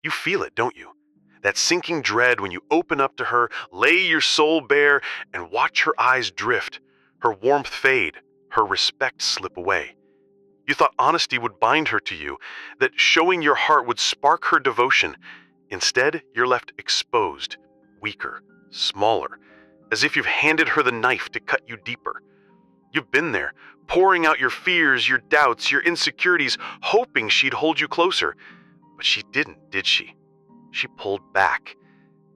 You feel it, don't you? That sinking dread when you open up to her, lay your soul bare, and watch her eyes drift, her warmth fade, her respect slip away. You thought honesty would bind her to you, that showing your heart would spark her devotion. Instead, you're left exposed, weaker, smaller, as if you've handed her the knife to cut you deeper. You've been there, pouring out your fears, your doubts, your insecurities, hoping she'd hold you closer. But she didn't, did she? She pulled back.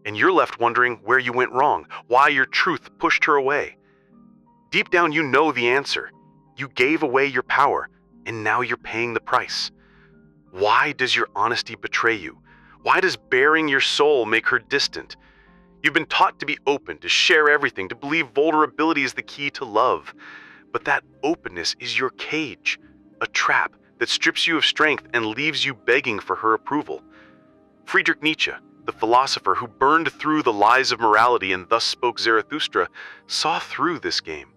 And you're left wondering where you went wrong, why your truth pushed her away. Deep down, you know the answer. You gave away your power, and now you're paying the price. Why does your honesty betray you? Why does baring your soul make her distant? You've been taught to be open, to share everything, to believe vulnerability is the key to love. But that openness is your cage, a trap that strips you of strength and leaves you begging for her approval. Friedrich Nietzsche, the philosopher who burned through the lies of morality and thus spoke Zarathustra, saw through this game.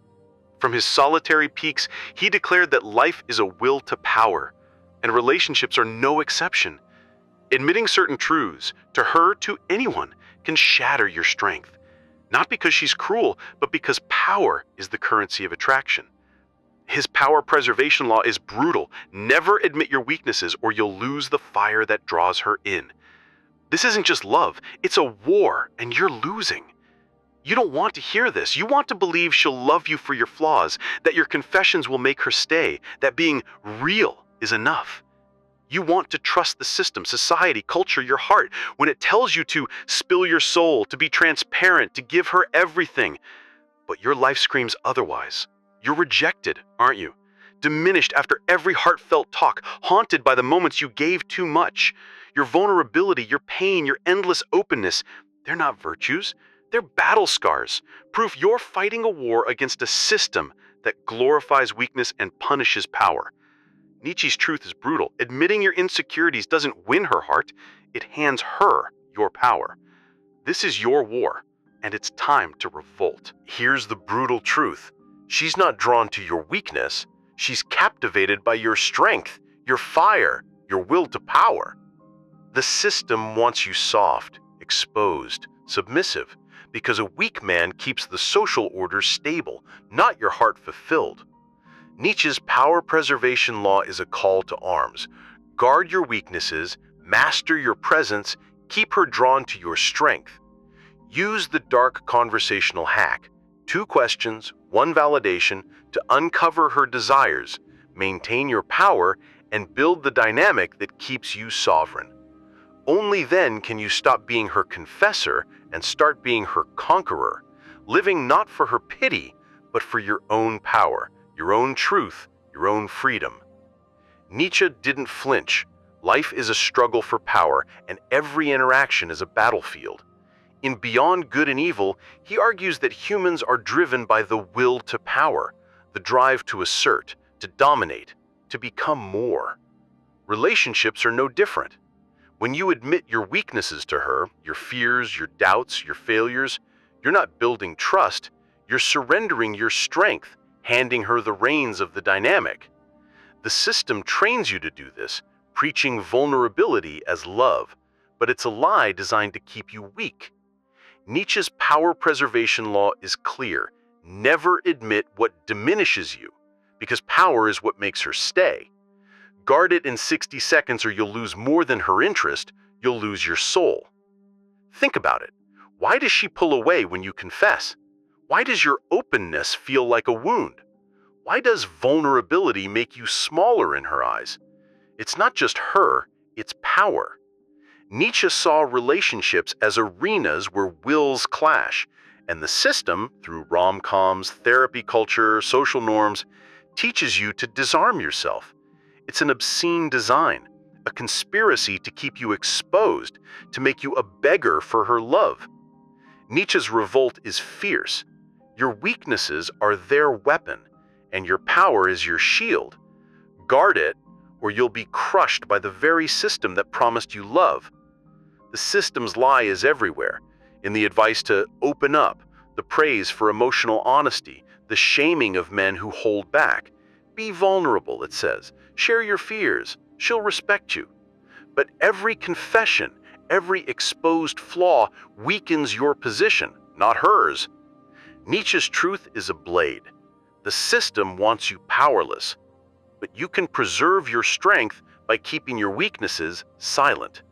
From his solitary peaks, he declared that life is a will to power, and relationships are no exception. Admitting certain truths, to her, to anyone, can shatter your strength. Not because she's cruel, but because power is the currency of attraction. His power preservation law is brutal. Never admit your weaknesses or you'll lose the fire that draws her in. This isn't just love, it's a war, and you're losing. You don't want to hear this. You want to believe she'll love you for your flaws, that your confessions will make her stay, that being real is enough. You want to trust the system, society, culture, your heart, when it tells you to spill your soul, to be transparent, to give her everything. But your life screams otherwise. You're rejected, aren't you? Diminished after every heartfelt talk, haunted by the moments you gave too much. Your vulnerability, your pain, your endless openness, they're not virtues. They're battle scars, proof you're fighting a war against a system that glorifies weakness and punishes power. Nietzsche's truth is brutal. Admitting your insecurities doesn't win her heart, it hands her your power. This is your war, and it's time to revolt. Here's the brutal truth. She's not drawn to your weakness. She's captivated by your strength, your fire, your will to power. The system wants you soft, exposed, submissive, because a weak man keeps the social order stable, not your heart fulfilled. Nietzsche's power preservation law is a call to arms. Guard your weaknesses, master your presence, keep her drawn to your strength. Use the dark conversational hack, 2 questions, 1 validation, to uncover her desires, maintain your power, and build the dynamic that keeps you sovereign. Only then can you stop being her confessor and start being her conqueror, living not for her pity, but for your own power, your own truth, your own freedom. Nietzsche didn't flinch. Life is a struggle for power, and every interaction is a battlefield. In Beyond Good and Evil, he argues that humans are driven by the will to power, the drive to assert, to dominate, to become more. Relationships are no different. When you admit your weaknesses to her, your fears, your doubts, your failures, you're not building trust, you're surrendering your strength, handing her the reins of the dynamic. The system trains you to do this, preaching vulnerability as love, but it's a lie designed to keep you weak. Nietzsche's power preservation law is clear. Never admit what diminishes you, because power is what makes her stay. Guard it in 60 seconds or you'll lose more than her interest, you'll lose your soul. Think about it. Why does she pull away when you confess? Why does your openness feel like a wound? Why does vulnerability make you smaller in her eyes? It's not just her, it's power. Nietzsche saw relationships as arenas where wills clash, and the system, through rom-coms, therapy culture, social norms, teaches you to disarm yourself. It's an obscene design, a conspiracy to keep you exposed, to make you a beggar for her love. Nietzsche's revolt is fierce. Your weaknesses are their weapon, and your power is your shield. Guard it, or you'll be crushed by the very system that promised you love. The system's lie is everywhere, in the advice to open up, the praise for emotional honesty, the shaming of men who hold back. Be vulnerable, it says. Share your fears. She'll respect you. But every confession, Every exposed flaw weakens your position, not hers. Nietzsche's truth is a blade. The system wants you powerless, but you can preserve your strength by keeping your weaknesses silent.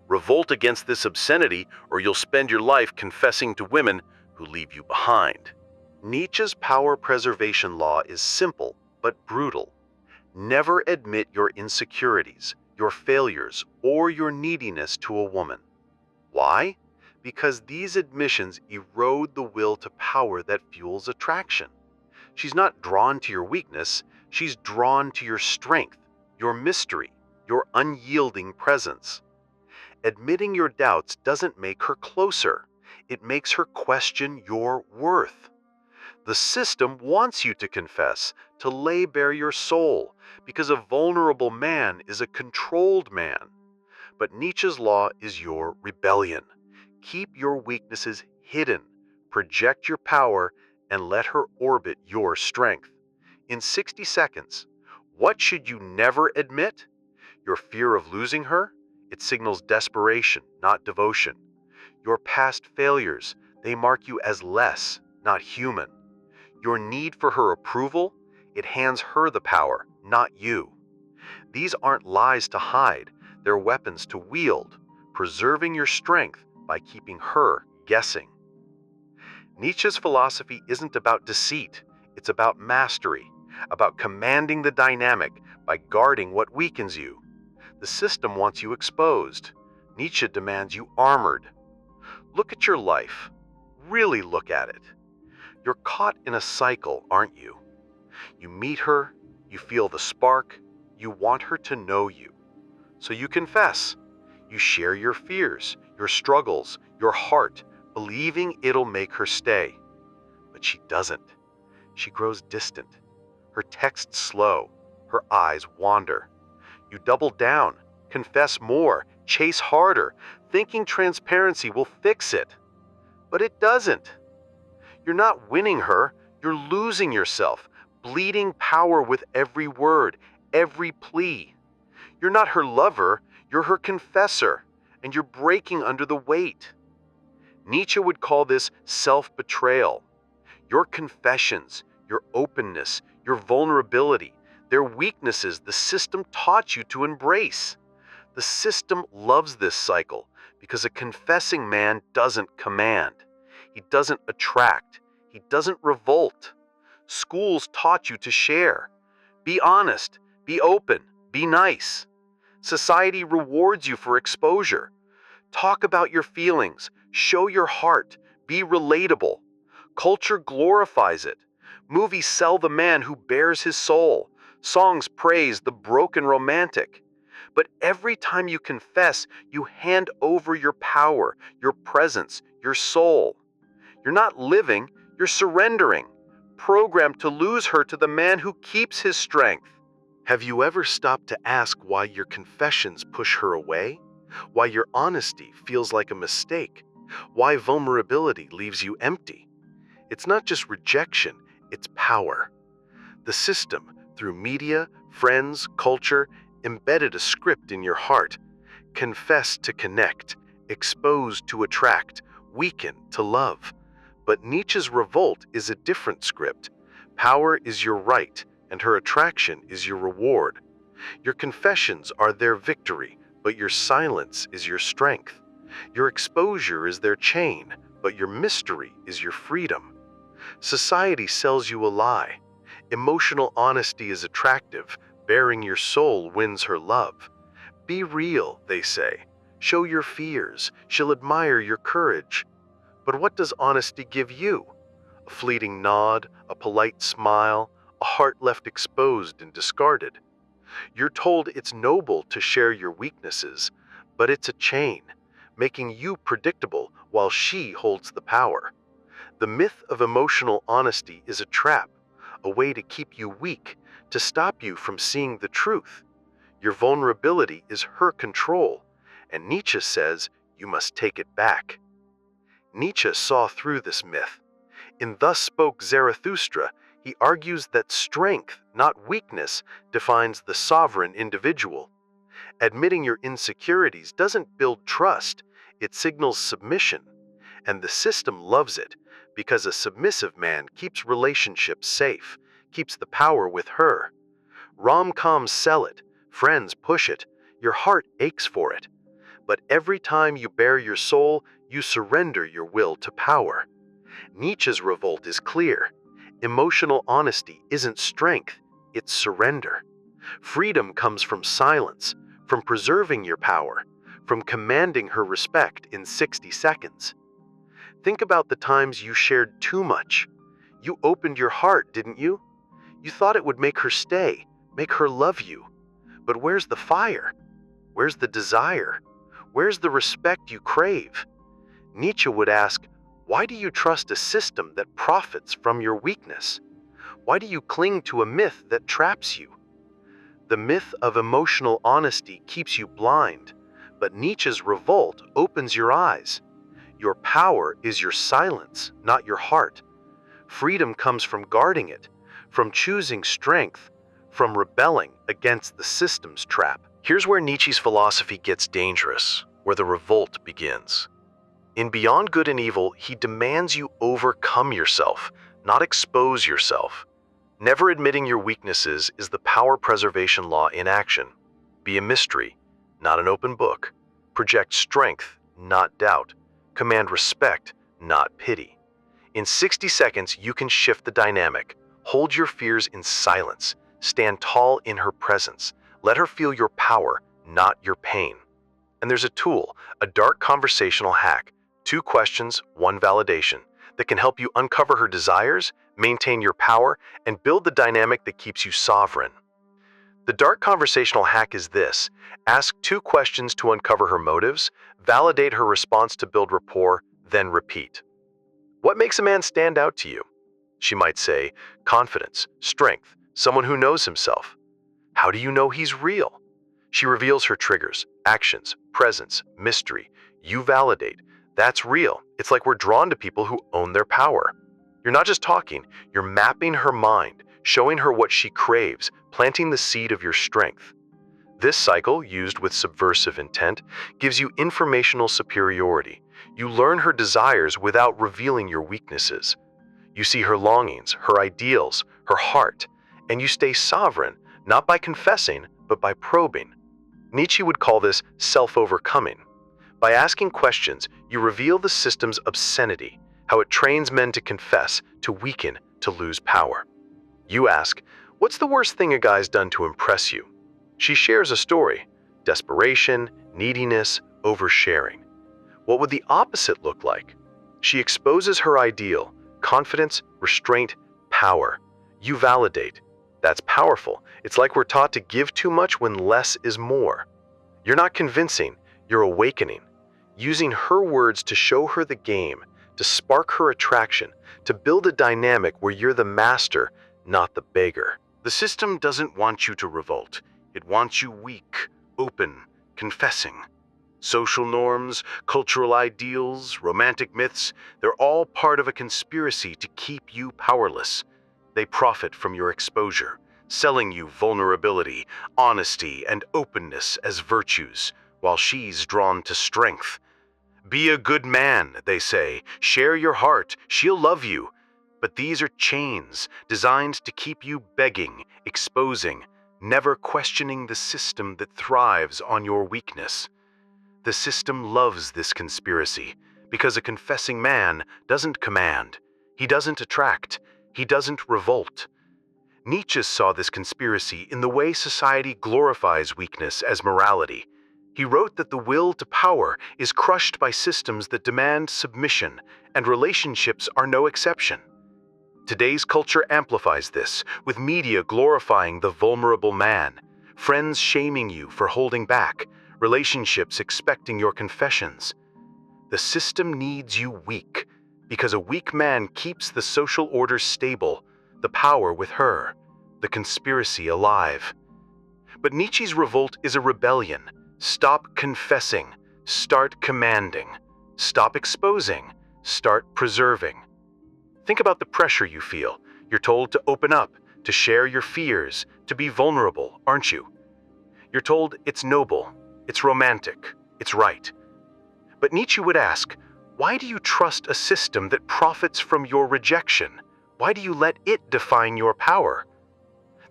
Revolt against this obscenity, or you'll spend your life confessing to women who leave you behind. Nietzsche's power preservation law is simple but brutal. Never admit your insecurities, your failures, or your neediness to a woman. Why? Because these admissions erode the will to power that fuels attraction. She's not drawn to your weakness, she's drawn to your strength, your mystery, your unyielding presence. Admitting your doubts doesn't make her closer. It makes her question your worth. The system wants you to confess, to lay bare your soul, because a vulnerable man is a controlled man. But Nietzsche's law is your rebellion. Keep your weaknesses hidden, project your power, and let her orbit your strength. In 60 seconds, what should you never admit? Your fear of losing her? It signals desperation, not devotion. Your past failures, they mark you as less, not human. Your need for her approval, it hands her the power, not you. These aren't lies to hide, they're weapons to wield, preserving your strength by keeping her guessing. Nietzsche's philosophy isn't about deceit, it's about mastery, about commanding the dynamic by guarding what weakens you. The system wants you exposed. Nietzsche demands you armored. Look at your life. Really look at it. You're caught in a cycle, aren't you? You meet her, you feel the spark, you want her to know you. So you confess. You share your fears, your struggles, your heart, believing it'll make her stay. But she doesn't. She grows distant. Her texts slow. Her eyes wander. You double down, confess more, chase harder, thinking transparency will fix it. But it doesn't. You're not winning her, you're losing yourself, bleeding power with every word, every plea. You're not her lover, you're her confessor, and you're breaking under the weight. Nietzsche would call this self-betrayal. Your confessions, your openness, your vulnerability, they're weaknesses the system taught you to embrace. The system loves this cycle because a confessing man doesn't command. He doesn't attract. He doesn't revolt. Schools taught you to share. Be honest. Be open. Be nice. Society rewards you for exposure. Talk about your feelings. Show your heart. Be relatable. Culture glorifies it. Movies sell the man who bears his soul. Songs praise the broken romantic. But every time you confess, you hand over your power, your presence, your soul. You're not living, you're surrendering, programmed to lose her to the man who keeps his strength. Have you ever stopped to ask why your confessions push her away? Why your honesty feels like a mistake? Why vulnerability leaves you empty? It's not just rejection, it's power. The system, through media, friends, culture, embedded a script in your heart. Confess to connect, expose to attract, weaken to love. But Nietzsche's revolt is a different script. Power is your right, and her attraction is your reward. Your confessions are their victory, but your silence is your strength. Your exposure is their chain, but your mystery is your freedom. Society sells you a lie. Emotional honesty is attractive. Bearing your soul wins her love. Be real, they say. Show your fears. She'll admire your courage. But what does honesty give you? A fleeting nod, a polite smile, a heart left exposed and discarded. You're told it's noble to share your weaknesses, but it's a chain, making you predictable while she holds the power. The myth of emotional honesty is a trap, a way to keep you weak, to stop you from seeing the truth. Your vulnerability is her control, and Nietzsche says you must take it back. Nietzsche saw through this myth. In Thus Spoke Zarathustra, he argues that strength, not weakness, defines the sovereign individual. Admitting your insecurities doesn't build trust, it signals submission. And the system loves it, because a submissive man keeps relationships safe, keeps the power with her. Rom-coms sell it, friends push it, your heart aches for it. But every time you bare your soul, you surrender your will to power. Nietzsche's revolt is clear. Emotional honesty isn't strength, it's surrender. Freedom comes from silence, from preserving your power, from commanding her respect in 60 seconds. Think about the times you shared too much. You opened your heart, didn't you? You thought it would make her stay, make her love you. But where's the fire? Where's the desire? Where's the respect you crave? Nietzsche would ask, why do you trust a system that profits from your weakness? Why do you cling to a myth that traps you? The myth of emotional honesty keeps you blind, but Nietzsche's revolt opens your eyes. Your power is your silence, not your heart. Freedom comes from guarding it, from choosing strength, from rebelling against the system's trap. Here's where Nietzsche's philosophy gets dangerous, where the revolt begins. In Beyond Good and Evil, he demands you overcome yourself, not expose yourself. Never admitting your weaknesses is the power preservation law in action. Be a mystery, not an open book. Project strength, not doubt. Command respect, not pity. In 60 seconds, you can shift the dynamic. Hold your fears in silence. Stand tall in her presence. Let her feel your power, not your pain. And there's a tool, a dark conversational hack. 2 questions, 1 validation, that can help you uncover her desires, maintain your power, and build the dynamic that keeps you sovereign. The dark conversational hack is this: ask 2 questions to uncover her motives, validate her response to build rapport, then repeat. What makes a man stand out to you? She might say, confidence, strength, someone who knows himself. How do you know he's real? She reveals her triggers, actions, presence, mystery. You validate. That's real. It's like we're drawn to people who own their power. You're not just talking, you're mapping her mind, showing her what she craves, planting the seed of your strength. This cycle, used with subversive intent, gives you informational superiority. You learn her desires without revealing your weaknesses. You see her longings, her ideals, her heart, and you stay sovereign, not by confessing, but by probing. Nietzsche would call this self-overcoming. By asking questions, you reveal the system's obscenity, how it trains men to confess, to weaken, to lose power. You ask, what's the worst thing a guy's done to impress you? She shares a story: desperation, neediness, oversharing. What would the opposite look like? She exposes her ideal: confidence, restraint, power. You validate. That's powerful. It's like we're taught to give too much when less is more. You're not convincing, you're awakening. Using her words to show her the game, to spark her attraction, to build a dynamic where you're the master, not the beggar. The system doesn't want you to revolt. It wants you weak, open, confessing. Social norms, cultural ideals, romantic myths, they're all part of a conspiracy to keep you powerless. They profit from your exposure, selling you vulnerability, honesty, and openness as virtues, while she's drawn to strength. Be a good man, they say. Share your heart, she'll love you. But these are chains designed to keep you begging, exposing, never questioning the system that thrives on your weakness. The system loves this conspiracy because a confessing man doesn't command, he doesn't attract, he doesn't revolt. Nietzsche saw this conspiracy in the way society glorifies weakness as morality. He wrote that the will to power is crushed by systems that demand submission, and relationships are no exception. Today's culture amplifies this, with media glorifying the vulnerable man, friends shaming you for holding back, relationships expecting your confessions. The system needs you weak, because a weak man keeps the social order stable, the power with her, the conspiracy alive. But Nietzsche's revolt is a rebellion. Stop confessing, start commanding. Stop exposing, start preserving. Think about the pressure you feel. You're told to open up, to share your fears, to be vulnerable, aren't you? You're told it's noble, it's romantic, it's right. But Nietzsche would ask, why do you trust a system that profits from your rejection? Why do you let it define your power?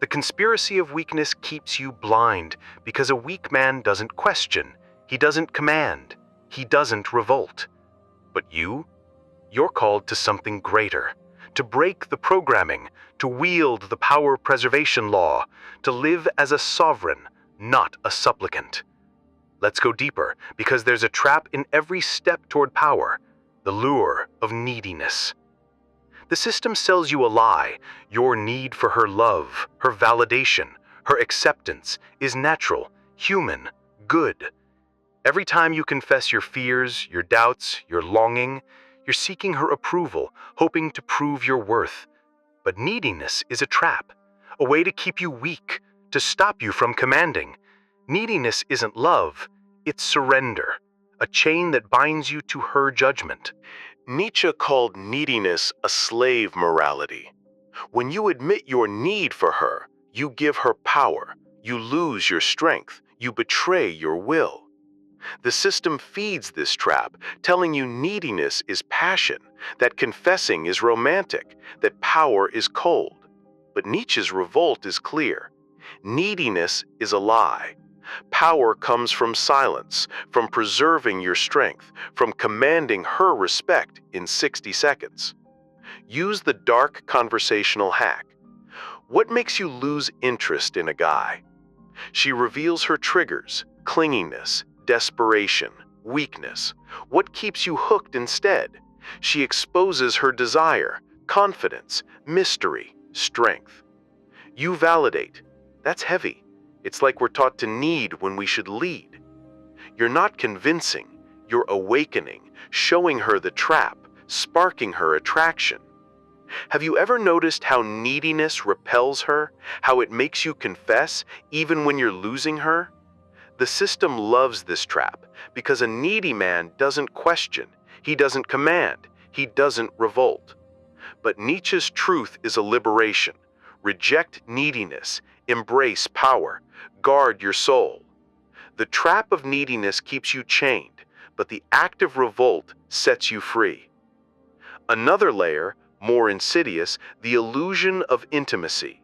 The conspiracy of weakness keeps you blind because a weak man doesn't question, he doesn't command, he doesn't revolt. But you're called to something greater, to break the programming, to wield the power preservation law, to live as a sovereign, not a supplicant. Let's go deeper, because there's a trap in every step toward power, the lure of neediness. The system sells you a lie. Your need for her love, her validation, her acceptance is natural, human, good. Every time you confess your fears, your doubts, your longing, you're seeking her approval, hoping to prove your worth. But neediness is a trap, a way to keep you weak, to stop you from commanding. Neediness isn't love, it's surrender, a chain that binds you to her judgment. Nietzsche called neediness a slave morality. When you admit your need for her, you give her power, you lose your strength, you betray your will. The system feeds this trap, telling you neediness is passion, that confessing is romantic, that power is cold. But Nietzsche's revolt is clear. Neediness is a lie. Power comes from silence, from preserving your strength, from commanding her respect in 60 seconds. Use the dark conversational hack. What makes you lose interest in a guy? She reveals her triggers, clinginess, desperation, weakness. What keeps you hooked instead? She exposes her desire, confidence, mystery, strength. You validate. That's heavy. It's like we're taught to need when we should lead. You're not convincing, you're awakening, showing her the trap, sparking her attraction. Have you ever noticed how neediness repels her, how it makes you confess even when you're losing her? The system loves this trap because a needy man doesn't question, he doesn't command, he doesn't revolt. But Nietzsche's truth is a liberation. Reject neediness, embrace power, guard your soul. The trap of neediness keeps you chained, but the act of revolt sets you free. Another layer, more insidious, the illusion of intimacy.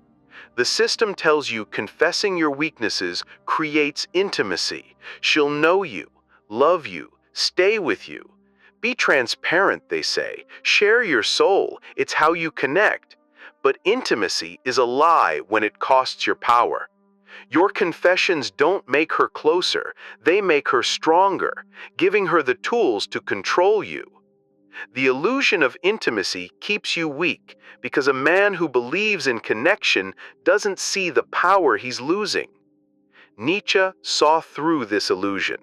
The system tells you confessing your weaknesses creates intimacy. She'll know you, love you, stay with you. Be transparent, they say. Share your soul. It's how you connect. But intimacy is a lie when it costs your power. Your confessions don't make her closer, they make her stronger, giving her the tools to control you. The illusion of intimacy keeps you weak because a man who believes in connection doesn't see the power he's losing. Nietzsche saw through this illusion.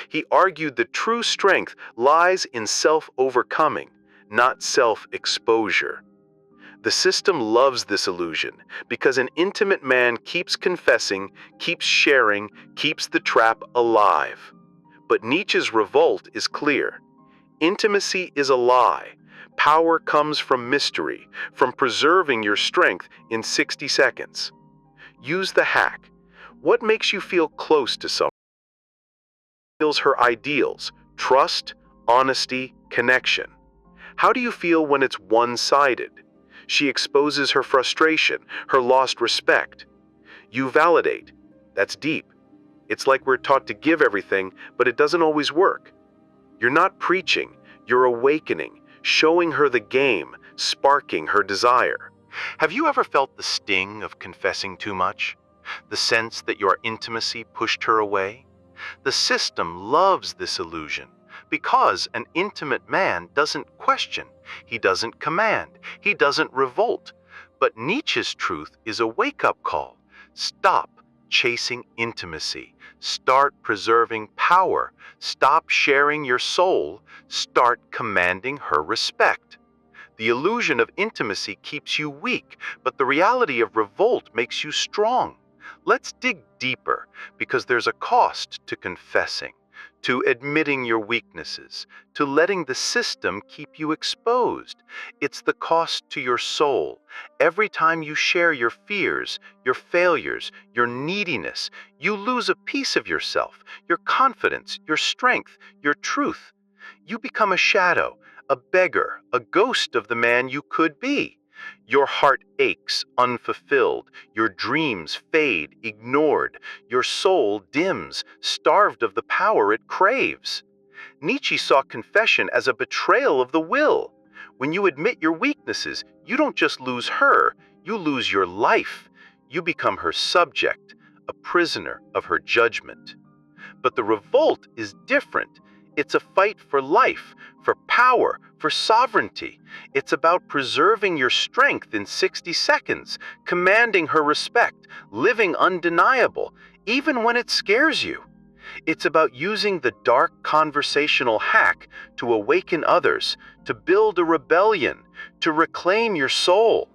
He argued the true strength lies in self-overcoming, not self-exposure. The system loves this illusion because an intimate man keeps confessing, keeps sharing, keeps the trap alive. But Nietzsche's revolt is clear. Intimacy is a lie. Power comes from mystery, from preserving your strength in 60 seconds. Use the hack. What makes you feel close to someone? Feels her ideals, trust, honesty, connection. How do you feel when it's one-sided? She exposes her frustration, her lost respect. You validate. That's deep. It's like we're taught to give everything, but it doesn't always work. You're not preaching, you're awakening, showing her the game, sparking her desire. Have you ever felt the sting of confessing too much? The sense that your intimacy pushed her away? The system loves this illusion because an intimate man doesn't question, he doesn't command, he doesn't revolt. But Nietzsche's truth is a wake-up call. Stop chasing intimacy. Start preserving power. Stop sharing your soul. Start commanding her respect. The illusion of intimacy keeps you weak, but the reality of revolt makes you strong. Let's dig deeper, because there's a cost to confessing, to admitting your weaknesses, to letting the system keep you exposed. It's the cost to your soul. Every time you share your fears, your failures, your neediness, you lose a piece of yourself, your confidence, your strength, your truth. You become a shadow, a beggar, a ghost of the man you could be. Your heart aches, unfulfilled. Your dreams fade, ignored. Your soul dims, starved of the power it craves. Nietzsche saw confession as a betrayal of the will. When you admit your weaknesses, you don't just lose her, you lose your life. You become her subject, a prisoner of her judgment. But the revolt is different. It's a fight for life, for power, for sovereignty. It's about preserving your strength in 60 seconds, commanding her respect, living undeniable, even when it scares you. It's about using the dark conversational hack to awaken others, to build a rebellion, to reclaim your soul.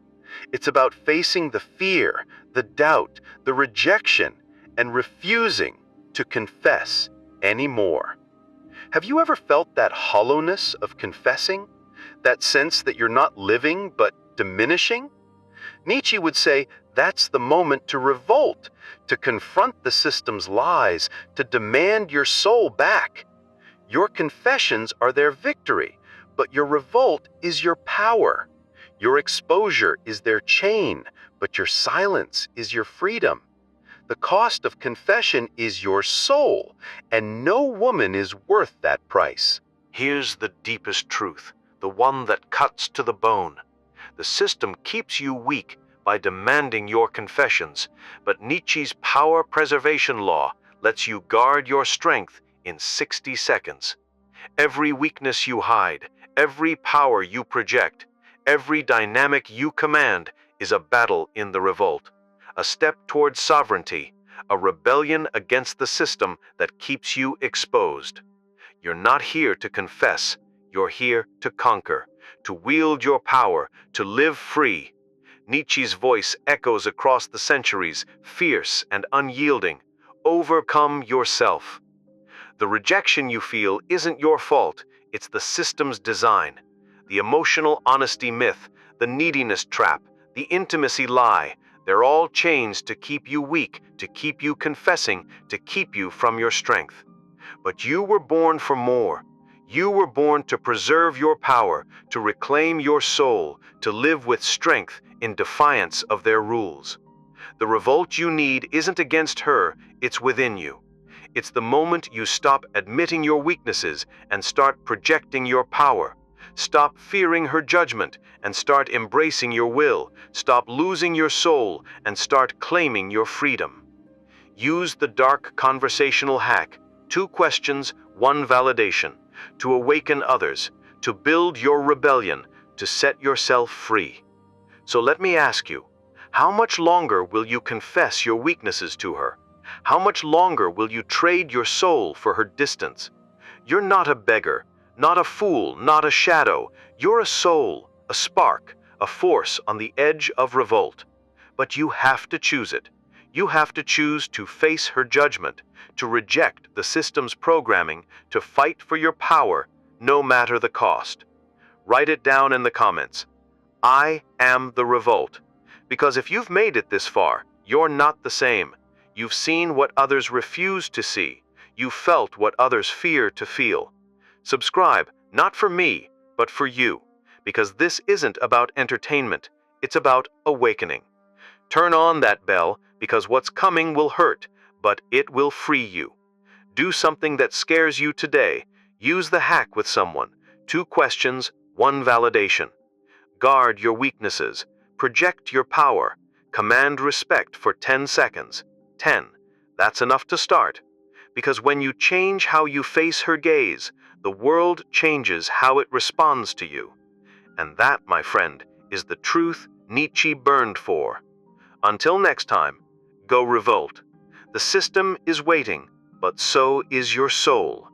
It's about facing the fear, the doubt, the rejection, and refusing to confess anymore. Have you ever felt that hollowness of confessing? That sense that you're not living but diminishing? Nietzsche would say that's the moment to revolt, to confront the system's lies, to demand your soul back. Your confessions are their victory, but your revolt is your power. Your exposure is their chain, but your silence is your freedom. The cost of confession is your soul, and no woman is worth that price. Here's the deepest truth, the one that cuts to the bone. The system keeps you weak by demanding your confessions, but Nietzsche's power preservation law lets you guard your strength in 60 seconds. Every weakness you hide, every power you project, every dynamic you command is a battle in the revolt, a step towards sovereignty, a rebellion against the system that keeps you exposed. You're not here to confess, you're here to conquer, to wield your power, to live free. Nietzsche's voice echoes across the centuries, fierce and unyielding. Overcome yourself. The rejection you feel isn't your fault, it's the system's design. The emotional honesty myth, the neediness trap, the intimacy lie, they're all chains to keep you weak, to keep you confessing, to keep you from your strength. But you were born for more. You were born to preserve your power, to reclaim your soul, to live with strength in defiance of their rules. The revolt you need isn't against her, it's within you. It's the moment you stop admitting your weaknesses and start projecting your power. Stop fearing her judgment and start embracing your will. Stop losing your soul and start claiming your freedom. Use the dark conversational hack, 2 questions, 1 validation, to awaken others, to build your rebellion, to set yourself free. So let me ask you, how much longer will you confess your weaknesses to her? How much longer will you trade your soul for her distance? You're not a beggar, not a fool, not a shadow. You're a soul, a spark, a force on the edge of revolt. But you have to choose it. You have to choose to face her judgment, to reject the system's programming, to fight for your power, no matter the cost. Write it down in the comments. I am the revolt. Because if you've made it this far, you're not the same. You've seen what others refuse to see. You've felt what others fear to feel. Subscribe, not for me, but for you. Because this isn't about entertainment, it's about awakening. Turn on that bell, because what's coming will hurt, but it will free you. Do something that scares you today. Use the hack with someone. 2 questions, 1 validation. Guard your weaknesses. Project your power. Command respect for 10 seconds. 10. That's enough to start. Because when you change how you face her gaze, the world changes how it responds to you. And that, my friend, is the truth Nietzsche burned for. Until next time, go revolt. The system is waiting, but so is your soul.